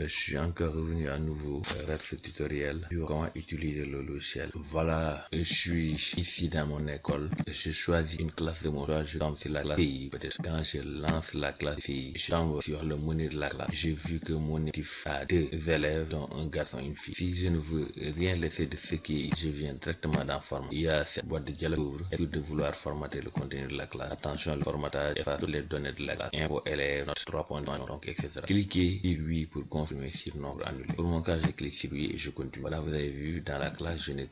je suis encore revenu à nouveau vers ce tutoriel sur comment utiliser le logiciel. Voilà, je suis ici dans mon école. Je choisis une classe de mon choix, je tombe sur la classe FI. Peut-être quand je lance la classe FI, je tombe sur le menu de la classe. J'ai vu que mon équipe a 2 élèves, dont un garçon et une fille. Si je ne veux rien laisser de ce qui je viens directement dans format, il y a cette boîte de dialogue et de vouloir formater le contenu de la classe. Attention, le formatage efface toutes les données de la classe. Info élève, note 3 points, donc etc. Cliquez sur oui pour confirmer, sinon pour annuler. Pour mon cas, je clique sur oui et je continue. Voilà, vous avez vu, dans la classe, je n'ai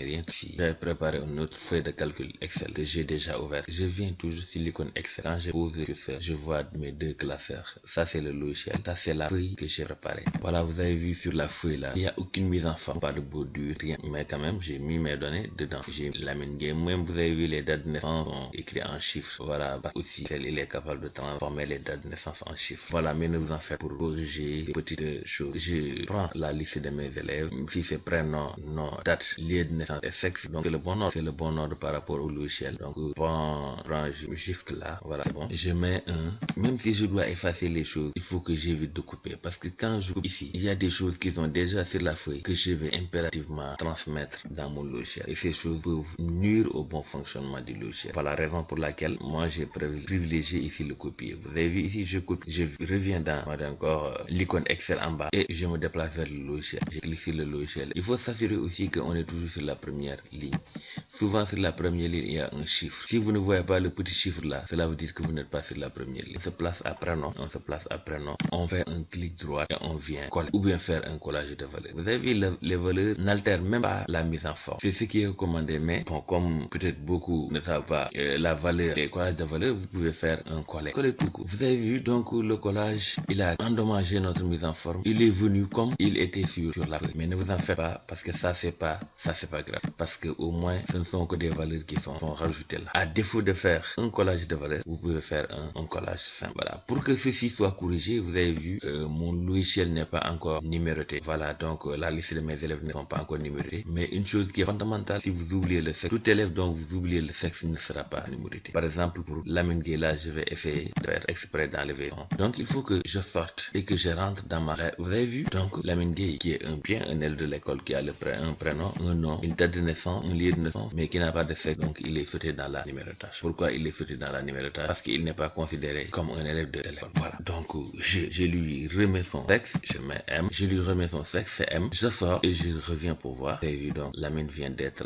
rien ici. J'avais préparé une autre feuille de calcul Excel que j'ai déjà ouvert. Je viens toujours sur l'icône Excel. Quand je pose le curseur, je vois mes 2 classeurs. Ça, c'est le logiciel. Ça, c'est la feuille que j'ai préparée. Voilà, vous avez vu sur la feuille là, il n'y a aucune mise en forme, pas de bordure, rien. Mais quand même, j'ai mis mes données dedans. J'ai Lamine Gueye. Même vous avez vu les dates de naissance sont écrites en chiffres. Voilà, aussi, il est capable de transformer les dates de naissance en chiffres. Voilà, mais ne vous en faites pour corriger ces petites choses. Je prends la liste de mes élèves. Si c'est prénom, nom, date, lieu de naissance et sexe, donc c'est le bon ordre. C'est le bon ordre par rapport au logiciel. Donc, prends juste là. Voilà, c'est bon. Je mets un. Même si je dois effacer les choses, il faut que j'évite de couper. Parce que quand je coupe ici, il y a des choses qui sont déjà sur la feuille que je vais impérativement transmettre dans mon logiciel. Et ces choses peuvent nuire au bon fonctionnement du logiciel. Voilà la raison pour laquelle moi j'ai privilégié ici le copier. Vous avez vu ici, je copie, je reviens dans encore l'icône Excel en bas et je me déplace vers le logiciel. Je clique sur le logiciel. Il faut s'assurer aussi qu'on est toujours sur la première ligne. Souvent sur la première ligne, il y a un chiffre. Si vous ne voyez pas le petit chiffre là, cela veut dire que vous n'êtes pas sur la première ligne. On se place après non, on se place après non. On fait un clic droit et on vient coller ou bien faire un collage de valeurs. Vous avez vu, les valeurs n'altèrent même pas la mise en forme. C'est ce qui est recommandé, mais bon, comme peut-être beaucoup ne savent pas la valeur, les collages de valeurs, vous pouvez faire un collage. Coller tout court. Vous avez vu, donc le collage, il a endommagé notre mise en forme. Il est venu comme il était sur la feuille. Mais ne vous en faites pas, parce que ça c'est pas grave. Parce que au moins, ce ne sont que des valeurs qui sont rajoutées là. À défaut de faire un collage de valeurs, vous pouvez faire un collage simple. Voilà. Pour que ceci soit corrigé, vous avez vu, mon logiciel n'est pas encore numéroté. Voilà, donc la liste de mes élèves ne sont pas encore numérotés. Mais une chose qui est fondamentale, si vous oubliez le sexe, tout élève dont vous oubliez le sexe ne sera pas numéroté. Par exemple, pour Lamine Gueye, là, je vais essayer de faire exprès d'enlever. Donc, il faut que je sorte et que je rentre dans ma... Vous avez vu, donc Lamine Gueye, qui est bien un élève de l'école, qui a un prénom, un nom, une date de naissance, un lieu de naissance, mais qui n'a pas de sexe, donc il est foutu dans la numérotage. Pourquoi il est foutu dans la numérotage? Parce qu'il n'est pas considéré comme un élève de l'école. Voilà, donc je lui remets son sexe, je mets M, je lui remets son sexe, c'est M, je sors et je reviens pour voir. Vous avez vu, donc Lamine vient d'être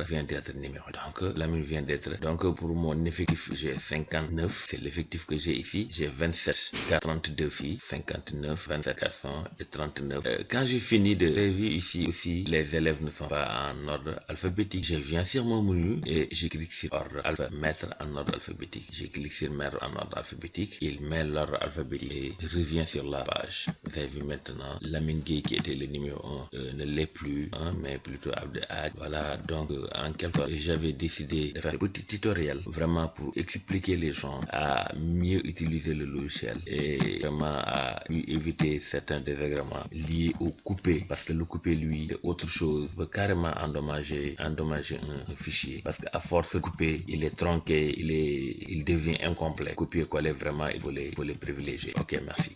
numéroté. Donc Lamine vient d'être, donc pour mon effectif, j'ai 59, c'est l'effectif que j'ai ici, j'ai 27 gars, 32 filles, 59, 27 garçons et 39. Quand j'ai fini de prévu ici aussi, les élèves ne sont pas en ordre alphabétique. Je viens sur mon menu et je clique sur ordre mettre en ordre alphabétique. Je clique sur mettre en ordre alphabétique. Il met l'ordre alphabétique et revient sur la page. Vous avez vu maintenant, Lamine Gueye qui était le numéro 1 ne l'est plus, mais plutôt Abdel Hadj. Voilà, donc en quelque sorte, j'avais décidé de faire un petit tutoriel vraiment pour expliquer les gens à mieux utiliser le logiciel et vraiment à éviter certains désagréments liés au coupé, parce que le coupé lui c'est autre chose, peut carrément endommager un fichier, parce qu'à force de couper, il est tronqué, il devient incomplet. Copier-coller, vraiment il faut les privilégier. Ok, merci.